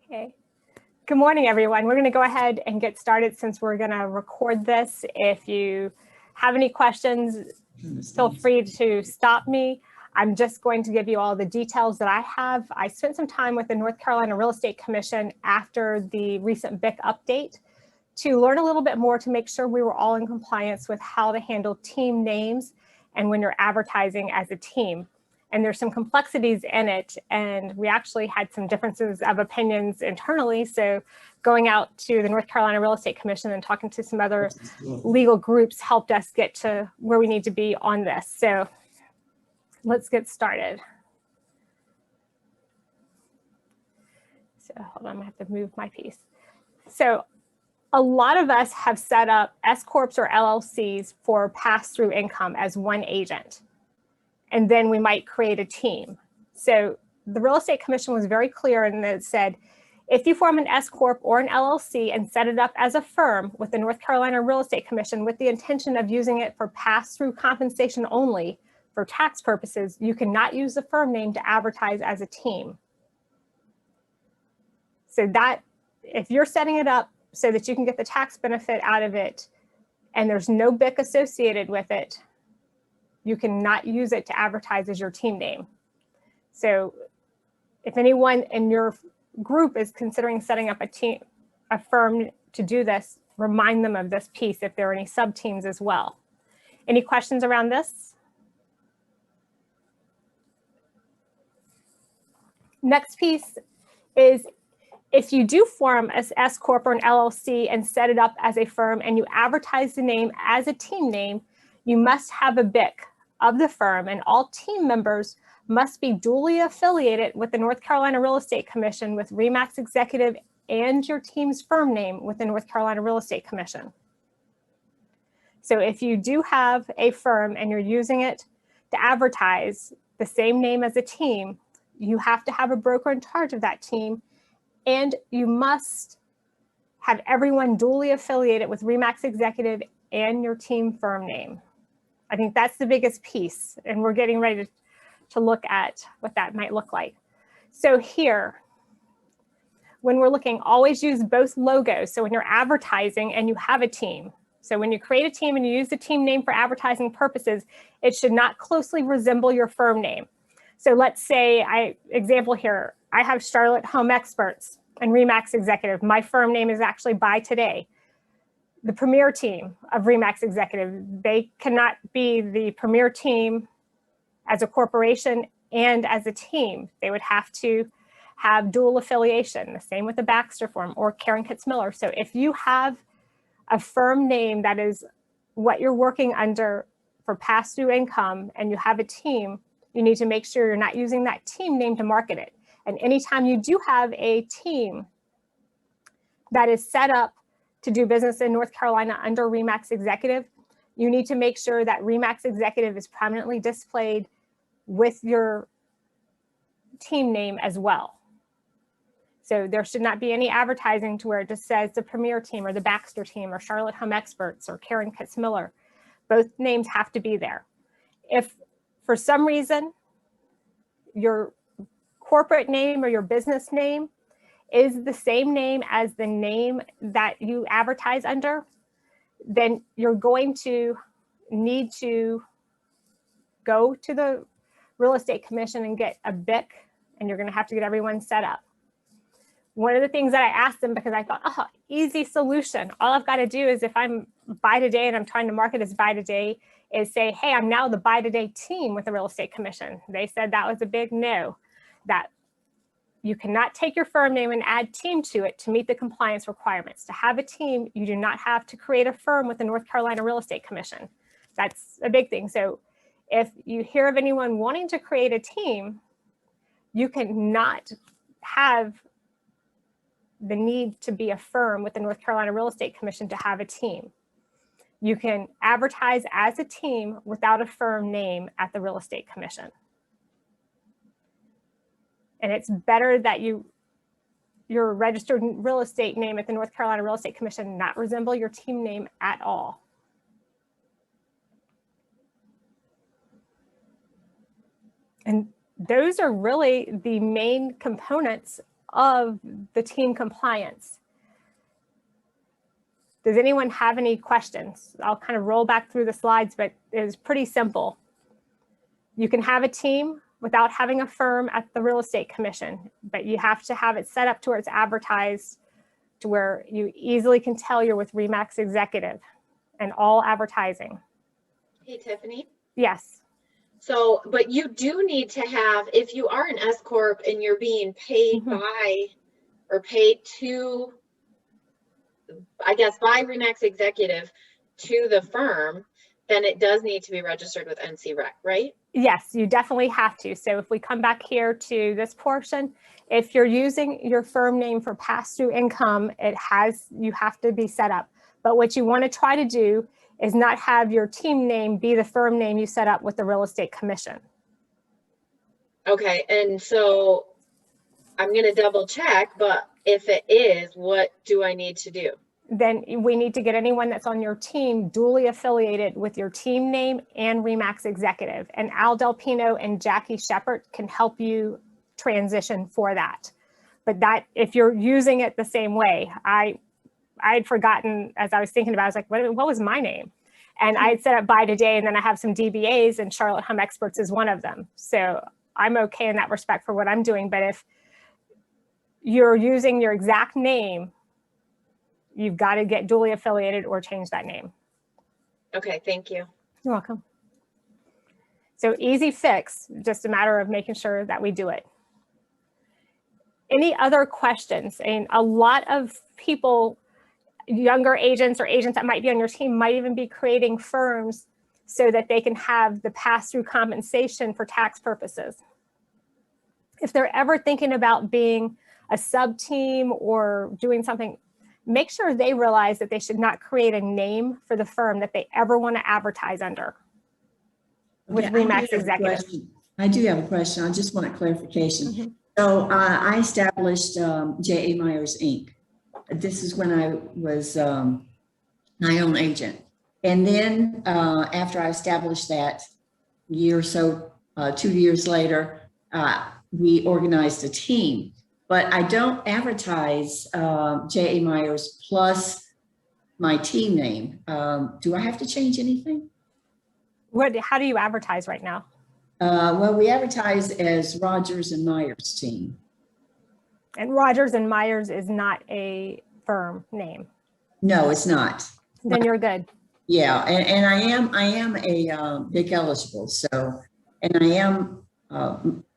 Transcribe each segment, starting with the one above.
Okay. Good morning, everyone. We're going to go ahead and get started since we're going to record this. If you have any questions, feel free to stop me. I'm just going to give you all the details that I have. I spent some time with the North Carolina Real Estate Commission after the recent BIC update to learn a little bit more to make sure we were all in compliance with how to handle team names and when you're advertising as a team. And there's some complexities in it, and we actually had some differences of opinions internally. So going out to the North Carolina Real Estate Commission and talking to some other legal groups helped us get to where we need to be on this. So let's get started. So hold on, I have to move my piece. So a lot of us have set up S Corps or LLCs for pass-through income as one agent. And then we might create a team. So the Real Estate Commission was very clear, and it said, if you form an S Corp or an LLC and set it up as a firm with the North Carolina Real Estate Commission with the intention of using it for pass-through compensation only for tax purposes, you cannot use the firm name to advertise as a team. So that, if you're setting it up so that you can get the tax benefit out of it and there's no BIC associated with it, you cannot use it to advertise as your team name. So if anyone in your group is considering setting up a firm to do this, remind them of this piece if there are any sub-teams as well. Any questions around this? Next piece is if you do form an S Corp or an LLC and set it up as a firm and you advertise the name as a team name, you must have a BIC of the firm, and all team members must be duly affiliated with the North Carolina Real Estate Commission with RE/MAX Executive and your team's firm name with the North Carolina Real Estate Commission. So if you do have a firm and you're using it to advertise the same name as a team, you have to have a broker in charge of that team, and you must have everyone duly affiliated with RE/MAX Executive and your team firm name. I think that's the biggest piece, and we're getting ready to look at what that might look like. So here, when we're looking, always use both logos. So when you're advertising and you have a team, so when you create a team and you use the team name for advertising purposes, it should not closely resemble your firm name. So let's say, example here, I have Charlotte Home Experts and RE/MAX Executive. My firm name is actually By Today. The premier team of RE/MAX Executive, they cannot be the premier team as a corporation and as a team. They would have to have dual affiliation, the same with the Baxter firm or Karen Kitzmiller. So if you have a firm name that is what you're working under for pass-through income and you have a team, you need to make sure you're not using that team name to market it. And anytime you do have a team that is set up to do business in North Carolina under RE/MAX Executive, you need to make sure that RE/MAX Executive is prominently displayed with your team name as well. So there should not be any advertising to where it just says the Premier Team or the Baxter Team or Charlotte Home Experts or Karen Kitzmiller. Both names have to be there. If for some reason your corporate name or your business name is the same name as the name that you advertise under, then you're going to need to go to the Real Estate Commission and get a BIC, and you're going to have to get everyone set up. One of the things that I asked them, because I thought, oh, easy solution. All I've got to do is if I'm By Today and I'm trying to market as By Today, is say, hey, I'm now the By Today team with the Real Estate Commission. They said that was a big no, that you cannot take your firm name and add team to it to meet the compliance requirements. To have a team, you do not have to create a firm with the North Carolina Real Estate Commission. That's a big thing. So if you hear of anyone wanting to create a team, you cannot have the need to be a firm with the North Carolina Real Estate Commission to have a team. You can advertise as a team without a firm name at the Real Estate Commission. And it's better that your registered real estate name at the North Carolina Real Estate Commission not resemble your team name at all. And those are really the main components of the team compliance. Does anyone have any questions? I'll kind of roll back through the slides, but it's pretty simple. You can have a team without having a firm at the Real Estate Commission, but you have to have it set up to where it's advertised to where you easily can tell you're with RE/MAX Executive and all advertising. Hey, Tiffany. Yes. So, but you do need to have, if you are an S Corp and you're being paid by or paid to, I guess, by RE/MAX Executive to the firm, then it does need to be registered with NCREC, right? Yes, you definitely have to. So if we come back here to this portion, if you're using your firm name for pass-through income, you have to be set up. But what you want to try to do is not have your team name be the firm name you set up with the Real Estate Commission. Okay, and so I'm going to double check, but if it is, what do I need to do? Then we need to get anyone that's on your team duly affiliated with your team name and RE/MAX Executive. And Al Del Pino and Jackie Shepard can help you transition for that. But that, if you're using it the same way, I had forgotten as I was thinking about it, I was like, what was my name? And I had set up by today, and then I have some DBAs, and Charlotte Home Experts is one of them. So I'm okay in that respect for what I'm doing. But if you're using your exact name, you've got to get duly affiliated or change that name. Okay, thank you. You're welcome. So easy fix, just a matter of making sure that we do it. Any other questions? And a lot of people, younger agents or agents that might be on your team might even be creating firms so that they can have the pass-through compensation for tax purposes. If they're ever thinking about being a sub-team or doing something, make sure they realize that they should not create a name for the firm that they ever want to advertise under with RE/MAX Executive. I do have a question. I just want a clarification. So I established J.A. Myers, Inc. This is when I was my own agent. And then after I established that, year or so, 2 years later, we organized a team. But I don't advertise J.A. Myers plus my team name. Do I have to change anything? How do you advertise right now? Well, we advertise as Rogers and Myers team. And Rogers and Myers is not a firm name. No, it's not. Then you're good. Yeah, and I am a BIC eligible. So, and I am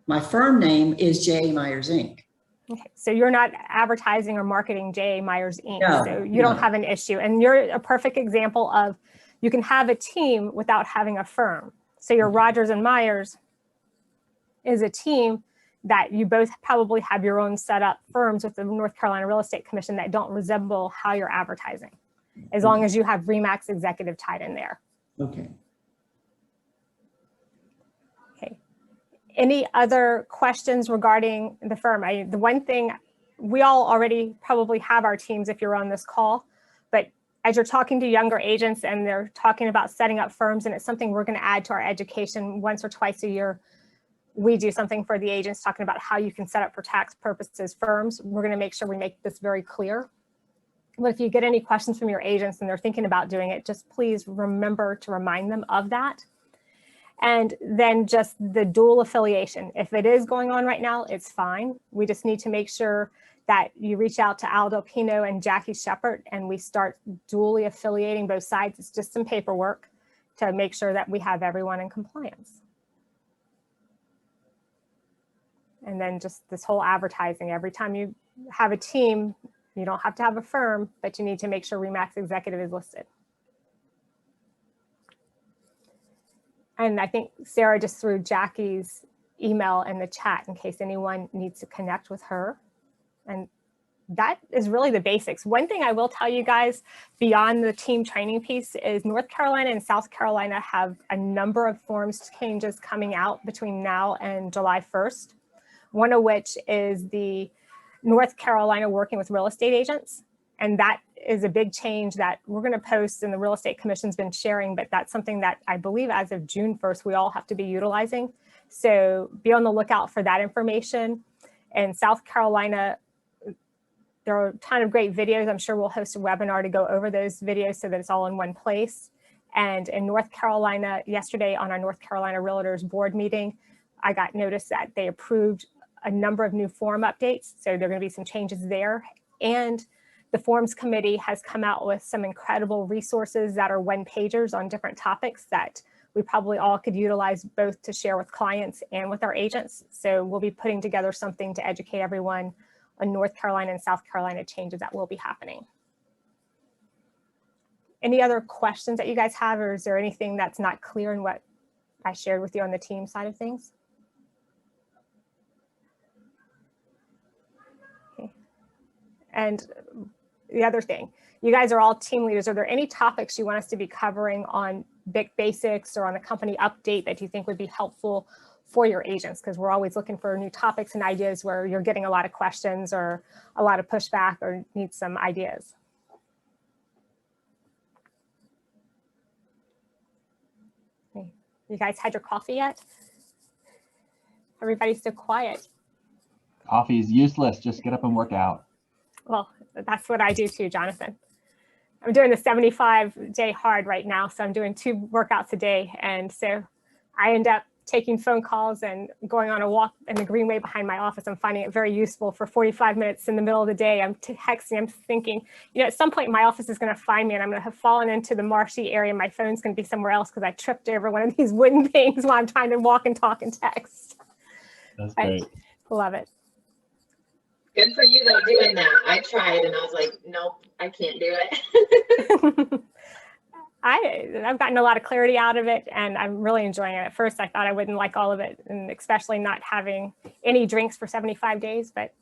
my firm name is J.A. Myers Inc. Okay, so you're not advertising or marketing J.A. Myers Inc. No, so you don't have an issue. And you're a perfect example of you can have a team without having a firm. So your Rogers and Myers is a team that you both probably have your own set up firms with the North Carolina Real Estate Commission that don't resemble how you're advertising, as long as you have RE/MAX Executive tied in there. Okay. Okay. Any other questions regarding the firm? The one thing, we all already probably have our teams if you're on this call, but as you're talking to younger agents and they're talking about setting up firms, and it's something we're going to add to our education once or twice a year, we do something for the agents talking about how you can set up for tax purposes firms. We're going to make sure we make this very clear. But if you get any questions from your agents and they're thinking about doing it, just please remember to remind them of that. And then just the dual affiliation. If it is going on right now, it's fine. We just need to make sure that you reach out to Al Del Pino and Jackie Shepard and we start dually affiliating both sides. It's just some paperwork to make sure that we have everyone in compliance. And then just this whole advertising, every time you have a team, you don't have to have a firm, but you need to make sure RE/MAX Executive is listed. And I think Sarah just threw Jackie's email in the chat in case anyone needs to connect with her. And that is really the basics. One thing I will tell you guys beyond the team training piece is North Carolina and South Carolina have a number of forms changes coming out between now and July 1st. One of which is the North Carolina working with real estate agents. And that is a big change that we're going to post and the Real Estate Commission's been sharing, but that's something that I believe as of June 1st, we all have to be utilizing. So be on the lookout for that information. And South Carolina There are a ton of great videos. I'm sure we'll host a webinar to go over those videos so that it's all in one place. And in North Carolina, yesterday on our North Carolina Realtors board meeting, I got notice that they approved a number of new form updates. So there are going to be some changes there. And the forms committee has come out with some incredible resources that are one-pagers on different topics that we probably all could utilize both to share with clients and with our agents. So we'll be putting together something to educate everyone on North Carolina and South Carolina changes that will be happening. Any other questions that you guys have, or is there anything that's not clear in what I shared with you on the team side of things? Okay. And the other thing, you guys are all team leaders. Are there any topics you want us to be covering on BIC Basics or on the company update that you think would be helpful for your agents? Because we're always looking for new topics and ideas where you're getting a lot of questions or a lot of pushback or need some ideas. Okay. You guys had your coffee yet? Everybody's so quiet. Coffee is useless. Just get up and work out. Well, that's what I do too, Jonathan. I'm doing the 75-day hard right now, so I'm doing 2 workouts a day. And so I end up taking phone calls and going on a walk in the greenway behind my office. I'm finding it very useful for 45 minutes in the middle of the day. I'm texting, I'm thinking, you know, at some point my office is going to find me and I'm going to have fallen into the marshy area. My phone's going to be somewhere else because I tripped over one of these wooden things while I'm trying to walk and talk and text. That's great. I love it. Good for you though, doing that. I tried and I was like, nope, I can't do it. I've gotten a lot of clarity out of it and I'm really enjoying it. At first, I thought I wouldn't like all of it, and especially not having any drinks for 75 days, but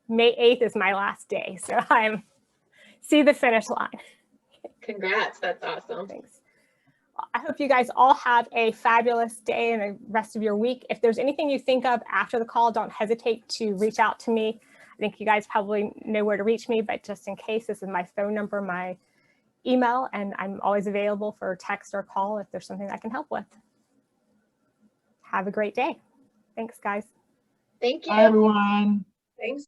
May 8th is my last day. So I'm see the finish line. Congrats, that's awesome. Thanks. I hope you guys all have a fabulous day and the rest of your week. If there's anything you think of after the call, don't hesitate to reach out to me. I think you guys probably know where to reach me, but just in case, this is my phone number, my email, and I'm always available for text or call if there's something I can help with. Have a great day. Thanks, guys. Thank you. Bye, everyone. Thanks.